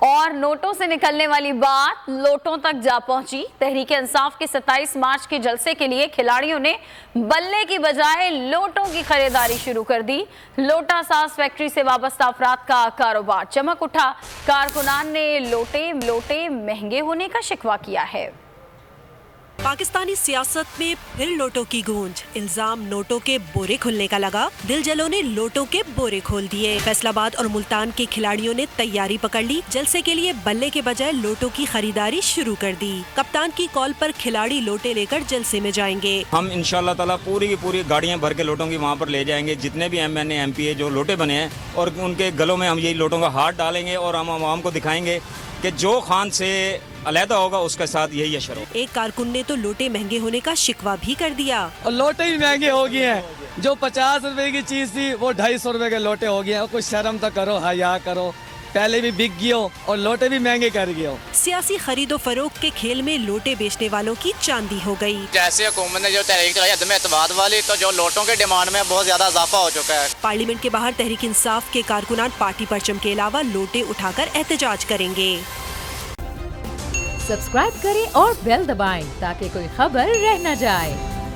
और नोटों से निकलने वाली बात लोटों तक जा पहुंची। तहरीक इंसाफ के 27 मार्च के जलसे के लिए खिलाड़ियों ने बल्ले की बजाय लोटों की खरीदारी शुरू कर दी। लोटा साज फैक्ट्री से वाबस्ता अफराद का कारोबार चमक उठा। कारकुनान ने लोटे महंगे होने का शिकवा किया है। पाकिस्तानी सियासत में फिर नोटों की गूंज। इल्जाम नोटों के बोरे खुलने का लगा। दिलजलों ने नोटों के बोरे खोल दिए। फैसलाबाद और मुल्तान के खिलाड़ियों ने तैयारी पकड़ ली। जलसे के लिए बल्ले के बजाय लोटों की खरीदारी शुरू कर दी। कप्तान की कॉल पर खिलाड़ी लोटे लेकर जलसे में जाएंगे। हम इंशाल्लाह ताला पूरी की पूरी गाड़ियां भर के लोटों की वहां पर ले जाएंगे। जितने भी MNA MPA जो लोटे बने हैं और उनके गलों में हम यही लोटों का हाथ डालेंगे और हम आवाम को दिखाएंगे कि जो खान से अलहदा होगा उसके साथ यही अशर हो। एक कारकुन ने तो लोटे महंगे होने का शिकवा भी कर दिया। और लोटे भी महंगे हो गए हैं। जो 50 रुपए की चीज थी वो 250 रुपए के लोटे हो गए हैं। कुछ शर्म तो करो, हया करो। पहले भी बिक गयो और लोटे भी महंगे कर गयो। सियासी खरीदो फरोख्त के खेल में लोटे बेचने वालों की चांदी हो गई। जैसे हुकूमत ने जो तहरीक चलाई अदम एतमाद वाली, तो जो लोटों के डिमांड में बहुत ज्यादा इजाफा हो चुका है। पार्लियामेंट के बाहर तहरीक इंसाफ के कारकुनान पार्टी परचम के अलावा लोटे उठाकर एहतजाज करेंगे। सब्सक्राइब करें और बेल दबाएं ताकि कोई खबर रह न जाए।